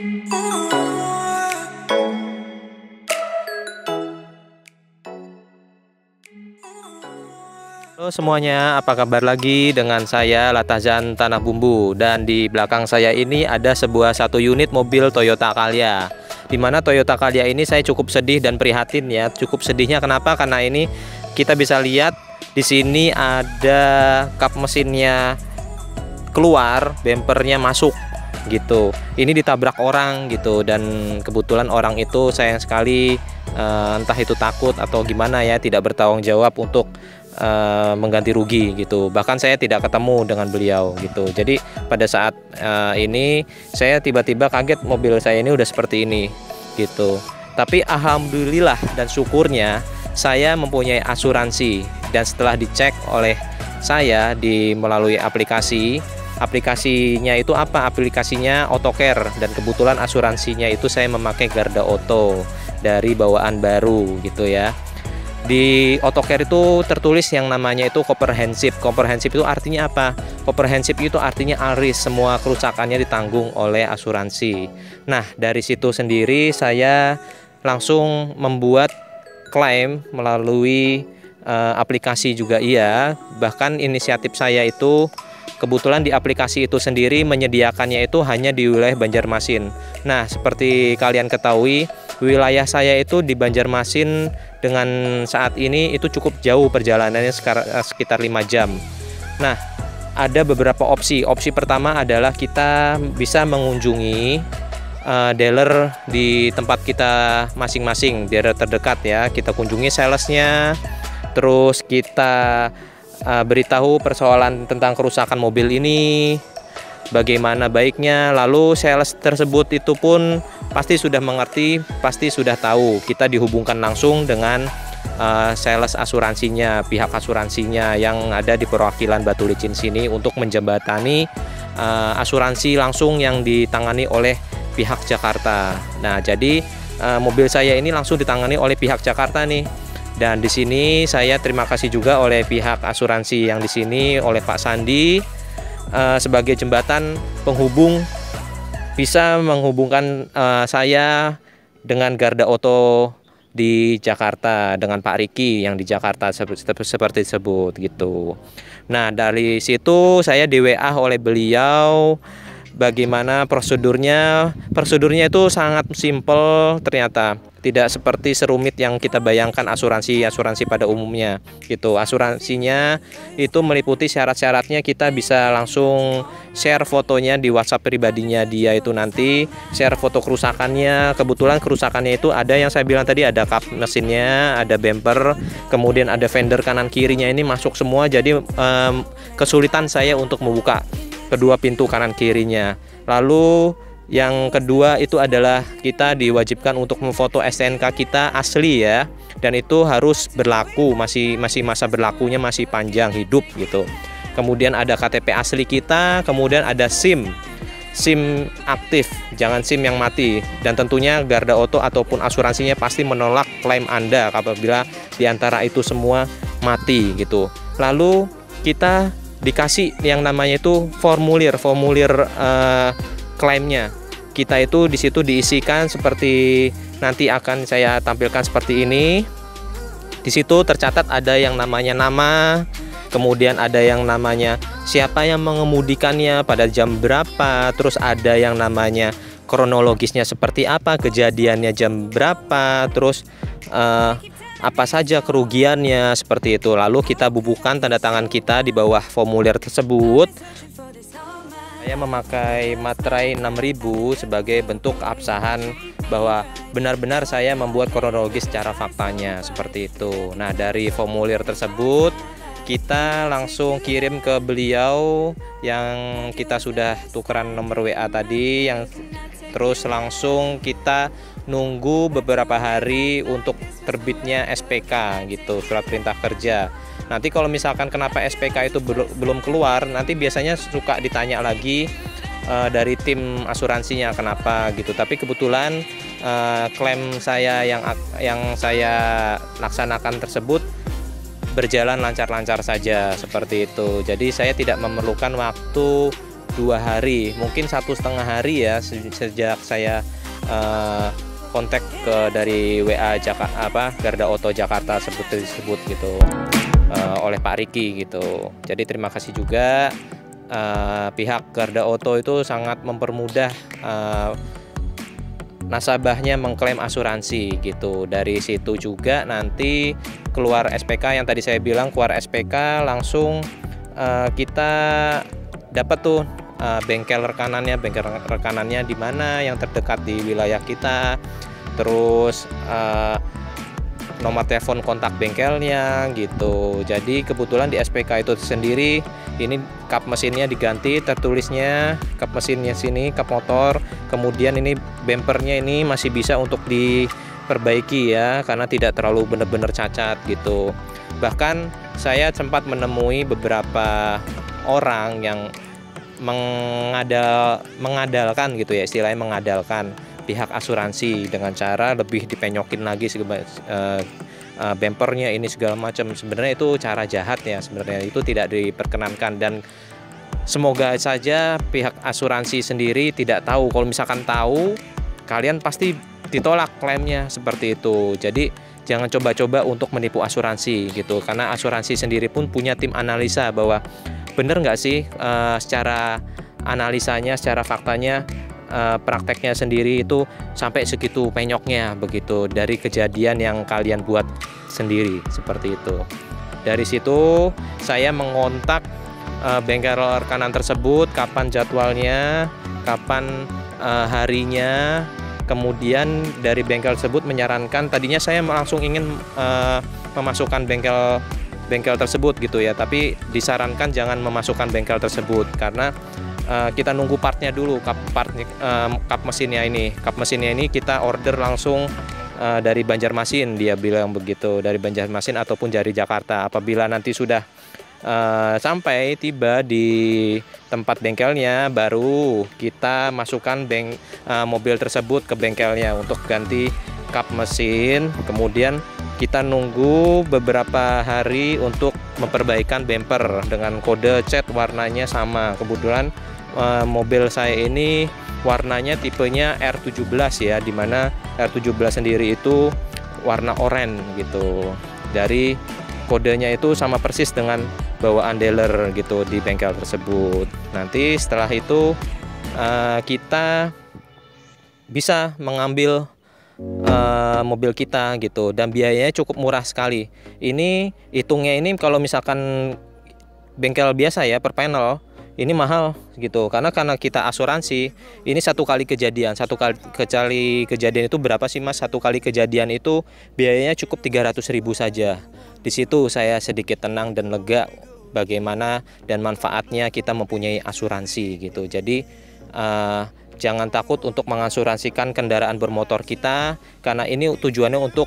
Halo semuanya, apa kabar lagi dengan saya Latazan Tanah Bumbu. Dan di belakang saya ini ada satu unit mobil Toyota Calya. Dimana Toyota Calya ini saya cukup sedih dan prihatin ya. Cukup sedihnya kenapa? Karena ini kita bisa lihat di sini ada kap mesinnya keluar, bempernya masuk gitu. Ini ditabrak orang gitu, dan kebetulan orang itu sayang sekali entah itu takut atau gimana ya, tidak bertanggung jawab untuk mengganti rugi gitu. Bahkan saya tidak ketemu dengan beliau gitu. Jadi pada saat ini saya tiba-tiba kaget, mobil saya ini udah seperti ini gitu. Tapi alhamdulillah dan syukurnya saya mempunyai asuransi, dan setelah dicek oleh saya melalui aplikasinya itu apa? Aplikasinya AutoCare, dan kebetulan asuransinya itu saya memakai Garda Auto dari bawaan baru gitu ya. Di AutoCare itu tertulis yang namanya itu comprehensive. Comprehensive itu artinya apa? Comprehensive itu artinya alris, semua kerusakannya ditanggung oleh asuransi. Nah, dari situ sendiri saya langsung membuat klaim melalui aplikasi juga iya. Bahkan inisiatif saya itu kebetulan di aplikasi itu sendiri menyediakannya itu hanya di wilayah Banjarmasin. Nah, seperti kalian ketahui, wilayah saya itu di Banjarmasin dengan saat ini itu cukup jauh perjalanannya, sekitar 5 jam. Nah, ada beberapa opsi. Opsi pertama adalah kita bisa mengunjungi dealer di tempat kita masing-masing, dealer terdekat ya. Kita kunjungi salesnya, terus kita beritahu persoalan tentang kerusakan mobil ini, bagaimana baiknya. Lalu sales tersebut itu pun pasti sudah mengerti, pasti sudah tahu. Kita dihubungkan langsung dengan sales asuransinya, pihak asuransinya yang ada di perwakilan Batu Licin sini untuk menjembatani asuransi langsung yang ditangani oleh pihak Jakarta. Nah, jadi mobil saya ini langsung ditangani oleh pihak Jakarta nih. Dan di sini saya terima kasih juga oleh pihak asuransi yang di sini, oleh Pak Sandi sebagai jembatan penghubung, bisa menghubungkan saya dengan Garda Auto di Jakarta, dengan Pak Riki yang di Jakarta seperti tersebut gitu. Nah, dari situ saya di WA oleh beliau bagaimana prosedurnya. Prosedurnya itu sangat simpel ternyata. Tidak seperti serumit yang kita bayangkan asuransi pada umumnya gitu. Asuransinya itu meliputi syarat-syaratnya, kita bisa langsung share fotonya di WhatsApp pribadinya dia itu, nanti share foto kerusakannya. Kebetulan kerusakannya itu ada yang saya bilang tadi, ada kap mesinnya, ada bumper, kemudian ada fender kanan kirinya ini masuk semua. Jadi kesulitan saya untuk membuka kedua pintu kanan kirinya. Lalu yang kedua itu adalah kita diwajibkan untuk memfoto STNK kita asli ya, dan itu harus berlaku, masih masa berlakunya masih panjang hidup gitu. Kemudian ada KTP asli kita, kemudian ada SIM aktif, jangan SIM yang mati. Dan tentunya Garda Auto ataupun asuransinya pasti menolak klaim Anda apabila diantara itu semua mati gitu. Lalu kita dikasih yang namanya itu formulir klaimnya. Kita itu di situ diisikan seperti nanti akan saya tampilkan seperti ini. Di situ tercatat ada yang namanya nama, kemudian ada yang namanya siapa yang mengemudikannya, pada jam berapa, terus ada yang namanya kronologisnya seperti apa, kejadiannya jam berapa, terus apa saja kerugiannya, seperti itu. Lalu kita bubuhkan tanda tangan kita di bawah formulir tersebut. Saya memakai materai 6000 sebagai bentuk keabsahan bahwa benar-benar saya membuat kronologis secara faktanya, seperti itu. Nah, dari formulir tersebut kita langsung kirim ke beliau yang kita sudah tukeran nomor WA tadi, yang terus langsung kita nunggu beberapa hari untuk terbitnya SPK gitu, surat perintah kerja. Nanti kalau misalkan kenapa SPK itu belum keluar, nanti biasanya suka ditanya lagi dari tim asuransinya kenapa gitu. Tapi kebetulan klaim saya yang saya laksanakan tersebut berjalan lancar-lancar saja, seperti itu. Jadi saya tidak memerlukan waktu 2 hari, mungkin 1,5 hari ya sejak saya kontak dari WA Garda Oto Jakarta tersebut gitu, oleh Pak Riki gitu. Jadi terima kasih juga, pihak Garda Oto itu sangat mempermudah nasabahnya mengklaim asuransi gitu. Dari situ juga nanti keluar SPK yang tadi saya bilang, keluar SPK langsung kita dapat tuh bengkel rekanannya di mana yang terdekat di wilayah kita, terus nomor telepon kontak bengkelnya gitu. Jadi kebetulan di SPK itu sendiri ini kap mesinnya diganti, tertulisnya kap mesinnya sini, kap motor, kemudian ini bempernya ini masih bisa untuk diperbaiki ya, karena tidak terlalu benar-benar cacat gitu. Bahkan saya sempat menemui beberapa orang yang mengandalkan gitu ya, istilahnya mengandalkan pihak asuransi dengan cara lebih dipenyokin lagi bempernya ini segala macam. Sebenarnya itu cara jahat ya, sebenarnya itu tidak diperkenankan, dan semoga saja pihak asuransi sendiri tidak tahu. Kalau misalkan tahu, kalian pasti ditolak klaimnya seperti itu. Jadi jangan coba-coba untuk menipu asuransi gitu, karena asuransi sendiri pun punya tim analisa bahwa bener nggak sih secara analisanya, secara faktanya, prakteknya sendiri itu sampai segitu penyoknya begitu dari kejadian yang kalian buat sendiri seperti itu. Dari situ saya mengontak bengkel rekanan tersebut, kapan jadwalnya, kapan harinya. Kemudian dari bengkel tersebut menyarankan, tadinya saya langsung ingin memasukkan bengkel tersebut gitu ya, tapi disarankan jangan memasukkan bengkel tersebut karena kita nunggu partnya dulu, kap mesinnya ini kita order langsung dari Banjarmasin, dia bilang begitu, dari Banjarmasin ataupun dari Jakarta. Apabila nanti sudah sampai tiba di tempat bengkelnya, baru kita masukkan mobil tersebut ke bengkelnya untuk ganti kap mesin. Kemudian kita nunggu beberapa hari untuk memperbaikan bumper dengan kode cat warnanya sama. Kebetulan mobil saya ini warnanya tipenya R17 ya, dimana R17 sendiri itu warna oranye gitu. Dari kodenya itu sama persis dengan bawaan dealer gitu di bengkel tersebut. Nanti setelah itu kita bisa mengambil mobil kita gitu, dan biayanya cukup murah sekali. Ini hitungnya ini kalau misalkan bengkel biasa ya per panel ini mahal gitu, karena kita asuransi ini satu kali kejadian itu berapa sih Mas? Satu kali kejadian itu biayanya cukup 300.000 saja. Di situ saya sedikit tenang dan lega bagaimana dan manfaatnya kita mempunyai asuransi gitu. Jadi jangan takut untuk mengasuransikan kendaraan bermotor kita, karena ini tujuannya untuk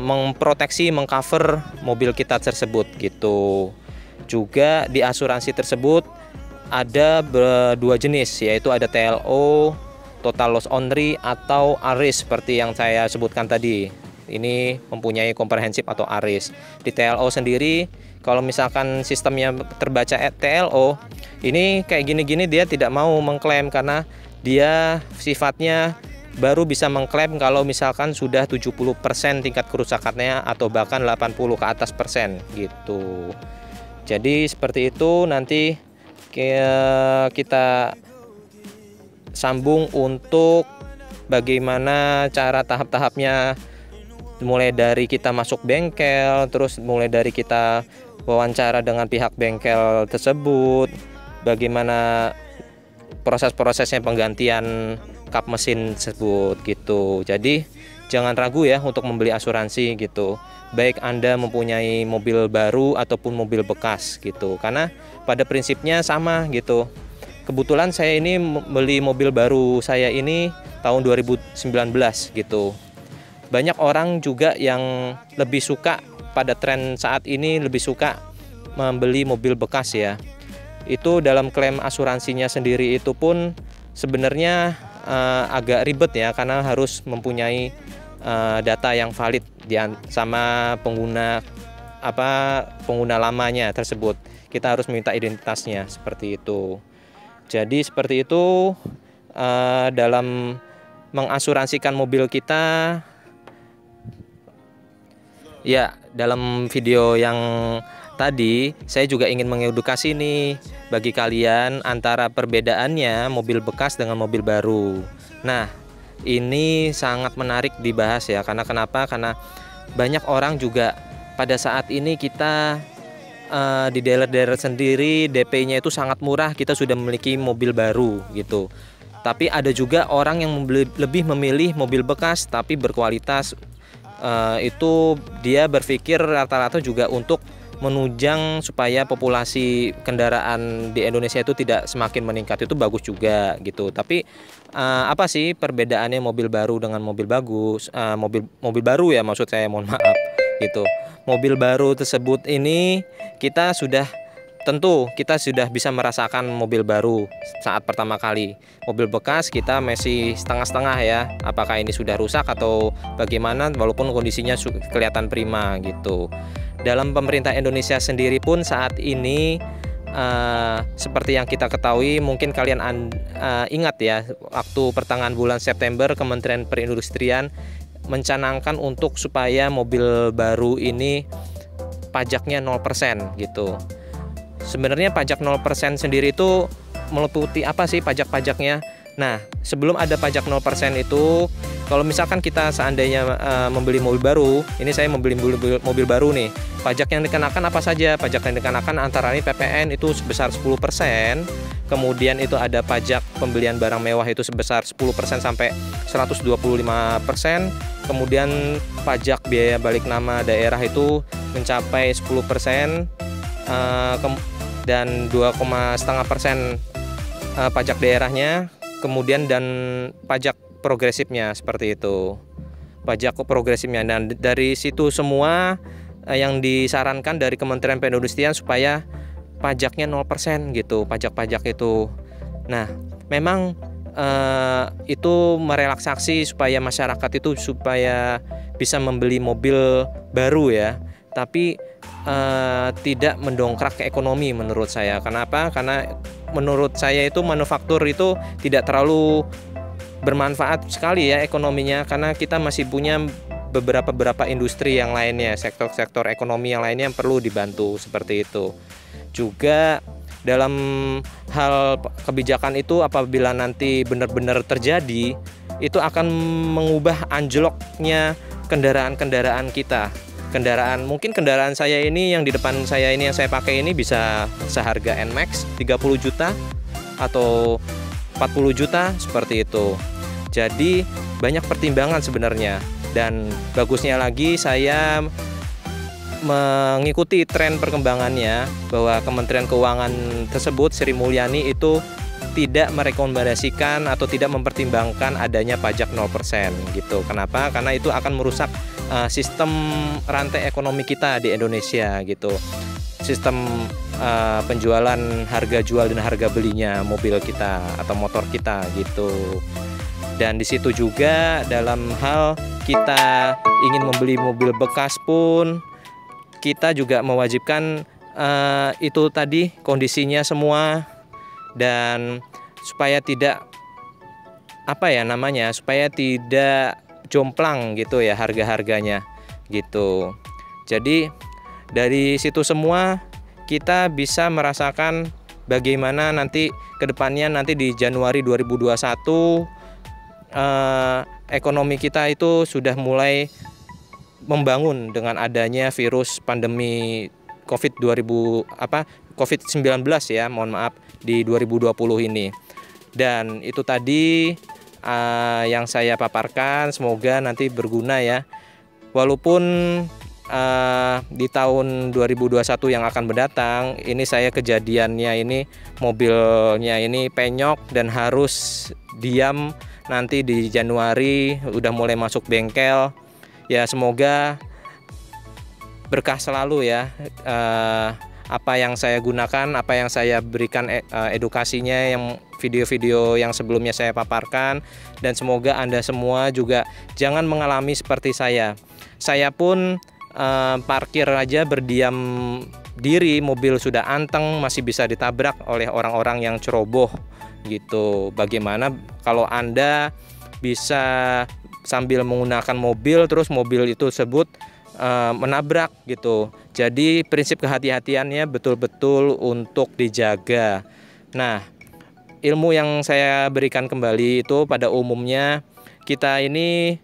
memproteksi, mengcover mobil kita tersebut gitu. Juga di asuransi tersebut ada dua jenis, yaitu ada TLO, Total Loss Only, atau ARIS seperti yang saya sebutkan tadi. Ini mempunyai komprehensif atau ARIS. Di TLO sendiri, kalau misalkan sistemnya terbaca TLO, ini kayak gini-gini dia tidak mau mengklaim, karena dia sifatnya baru bisa mengklaim kalau misalkan sudah 70% tingkat kerusakannya atau bahkan 80 ke atas persen gitu. Jadi seperti itu, nanti kita sambung untuk bagaimana cara tahap-tahapnya, mulai dari kita masuk bengkel, terus mulai dari kita wawancara dengan pihak bengkel tersebut, bagaimana proses-prosesnya penggantian kap mesin tersebut gitu. Jadi jangan ragu ya untuk membeli asuransi gitu, baik Anda mempunyai mobil baru ataupun mobil bekas gitu, karena pada prinsipnya sama gitu. Kebetulan saya ini beli mobil baru saya ini tahun 2019 gitu. Banyak orang juga yang lebih suka pada tren saat ini, lebih suka membeli mobil bekas ya. Itu dalam klaim asuransinya sendiri itu pun sebenarnya agak ribet ya, karena harus mempunyai data yang valid sama pengguna lamanya tersebut. Kita harus minta identitasnya seperti itu. Jadi seperti itu dalam mengasuransikan mobil kita. Ya, dalam video yang tadi saya juga ingin mengedukasi nih bagi kalian antara perbedaannya mobil bekas dengan mobil baru. Nah, ini sangat menarik dibahas ya, karena kenapa? Karena banyak orang juga pada saat ini kita di dealer-dealer sendiri DP-nya itu sangat murah, kita sudah memiliki mobil baru gitu. Tapi ada juga orang yang lebih memilih mobil bekas tapi berkualitas. Itu dia berpikir rata-rata juga untuk menunjang supaya populasi kendaraan di Indonesia itu tidak semakin meningkat. Itu bagus juga gitu. Tapi apa sih perbedaannya mobil baru dengan mobil bagus? Mobil baru ya, maksud saya, mohon maaf gitu. Mobil baru tersebut ini kita sudah bisa merasakan mobil baru saat pertama kali. Mobil bekas kita masih setengah-setengah ya, apakah ini sudah rusak atau bagaimana, walaupun kondisinya kelihatan prima gitu. Dalam pemerintah Indonesia sendiri pun saat ini seperti yang kita ketahui, mungkin kalian ingat ya, waktu pertengahan bulan September Kementerian Perindustrian mencanangkan untuk supaya mobil baru ini pajaknya 0% gitu. Sebenarnya pajak 0% sendiri itu meliputi apa sih pajak-pajaknya? Nah, sebelum ada pajak 0% itu, kalau misalkan kita seandainya membeli mobil baru, ini saya membeli mobil baru nih, pajak yang dikenakan apa saja? Pajak yang dikenakan antara lain PPN itu sebesar 10%, kemudian itu ada pajak pembelian barang mewah itu sebesar 10% sampai 125%, kemudian pajak biaya balik nama daerah itu mencapai 10%, dan 2,5% pajak daerahnya, kemudian dan pajak progresifnya seperti itu, pajak progresifnya. Dan dari situ semua yang disarankan dari Kementerian Perindustrian supaya pajaknya 0% gitu, pajak-pajak itu. Nah, memang itu merelaksasi supaya masyarakat itu supaya bisa membeli mobil baru ya, tapi tidak mendongkrak ke ekonomi menurut saya. Kenapa? Karena menurut saya itu manufaktur itu tidak terlalu bermanfaat sekali ya ekonominya, karena kita masih punya beberapa industri yang lainnya, sektor-sektor ekonomi yang lainnya yang perlu dibantu seperti itu. Juga dalam hal kebijakan itu, apabila nanti benar-benar terjadi, itu akan mengubah anjloknya kendaraan-kendaraan kita. Mungkin kendaraan saya ini yang di depan saya ini yang saya pakai ini bisa seharga NMAX 30 juta atau 40 juta seperti itu. Jadi banyak pertimbangan sebenarnya, dan bagusnya lagi saya mengikuti tren perkembangannya bahwa Kementerian Keuangan tersebut, Sri Mulyani, itu tidak merekomendasikan atau tidak mempertimbangkan adanya pajak 0% gitu. Kenapa? Karena itu akan merusak sistem rantai ekonomi kita di Indonesia gitu. Sistem penjualan, harga jual dan harga belinya mobil kita atau motor kita gitu. Dan di situ juga dalam hal kita ingin membeli mobil bekas pun kita juga mewajibkan itu tadi kondisinya semua, dan supaya tidak supaya tidak jomplang gitu ya harga-harganya gitu. Jadi dari situ semua kita bisa merasakan bagaimana nanti kedepannya, nanti di Januari 2021 ekonomi kita itu sudah mulai membangun dengan adanya virus pandemi COVID-19 ya, mohon maaf, di 2020 ini. Dan itu tadi yang saya paparkan, semoga nanti berguna ya. Walaupun di tahun 2021 yang akan mendatang, ini saya kejadiannya ini mobilnya ini penyok dan harus diam nanti di Januari, udah mulai masuk bengkel. Ya semoga berkah selalu ya, apa yang saya gunakan, apa yang saya berikan edukasinya, yang video-video yang sebelumnya saya paparkan, dan semoga Anda semua juga jangan mengalami seperti saya. Saya pun parkir aja berdiam diri, mobil sudah anteng, masih bisa ditabrak oleh orang-orang yang ceroboh gitu. Bagaimana kalau Anda bisa sambil menggunakan mobil, terus mobil itu tersebut menabrak gitu. Jadi prinsip kehati-hatiannya betul-betul untuk dijaga. Nah, ilmu yang saya berikan kembali itu pada umumnya kita ini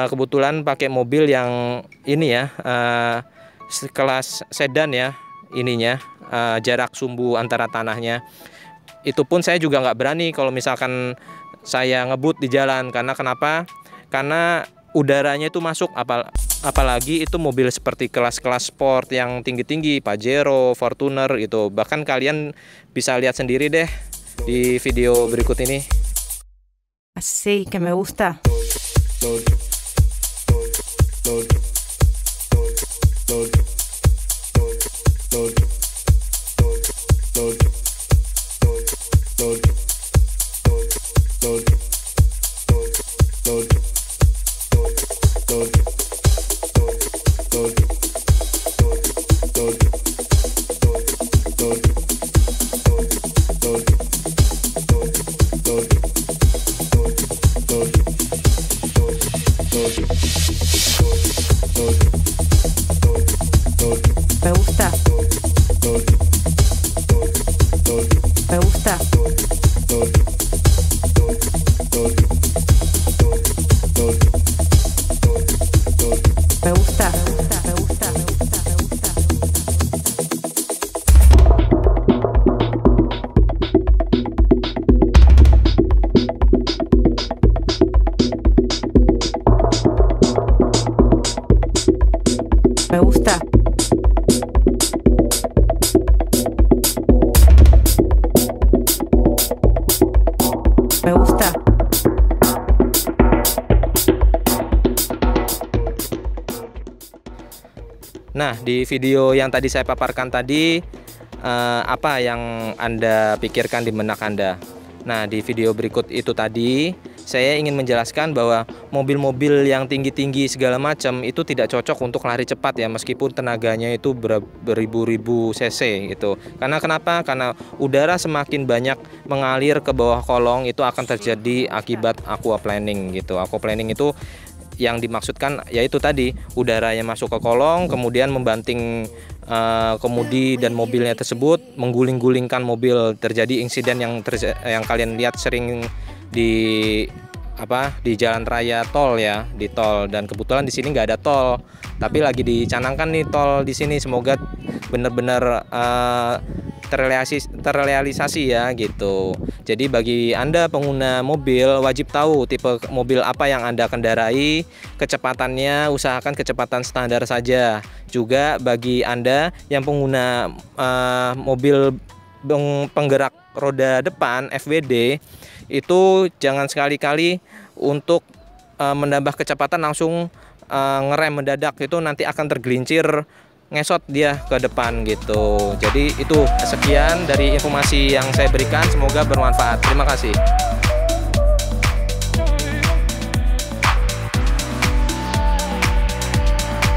kebetulan pakai mobil yang ini ya, kelas sedan ya, ininya jarak sumbu antara tanahnya. Itu pun saya juga nggak berani kalau misalkan saya ngebut di jalan. Karena kenapa? Karena udaranya itu masuk, apalagi itu mobil seperti kelas-kelas sport yang tinggi-tinggi, Pajero, Fortuner itu. Bahkan kalian bisa lihat sendiri deh di video berikut ini. Así que me gusta. Me gusta. Me gusta. Me gusta. Me gusta. Me gusta. Me gusta. Nah, di video yang tadi saya paparkan tadi, apa yang Anda pikirkan di benak Anda? Nah, di video berikut itu tadi, saya ingin menjelaskan bahwa mobil-mobil yang tinggi-tinggi segala macam itu tidak cocok untuk lari cepat ya, meskipun tenaganya itu beribu-ribu cc gitu. Karena kenapa? Karena udara semakin banyak mengalir ke bawah kolong itu akan terjadi akibat aquaplaning gitu. Aquaplaning itu yang dimaksudkan yaitu tadi udaranya masuk ke kolong, kemudian membanting kemudi dan mobilnya tersebut, mengguling-gulingkan mobil. Terjadi insiden yang kalian lihat sering di jalan raya tol ya, di tol. Dan kebetulan di sini nggak ada tol, tapi lagi dicanangkan nih tol di sini. Semoga benar-benar terrealisasi ya gitu. Jadi bagi Anda pengguna mobil wajib tahu tipe mobil apa yang Anda kendarai, kecepatannya usahakan kecepatan standar saja. Juga bagi Anda yang pengguna mobil penggerak roda depan FWD, itu jangan sekali-kali untuk menambah kecepatan langsung ngerem mendadak, itu nanti akan tergelincir, ngesot dia ke depan gitu. Jadi itu sekian dari informasi yang saya berikan, semoga bermanfaat. Terima kasih.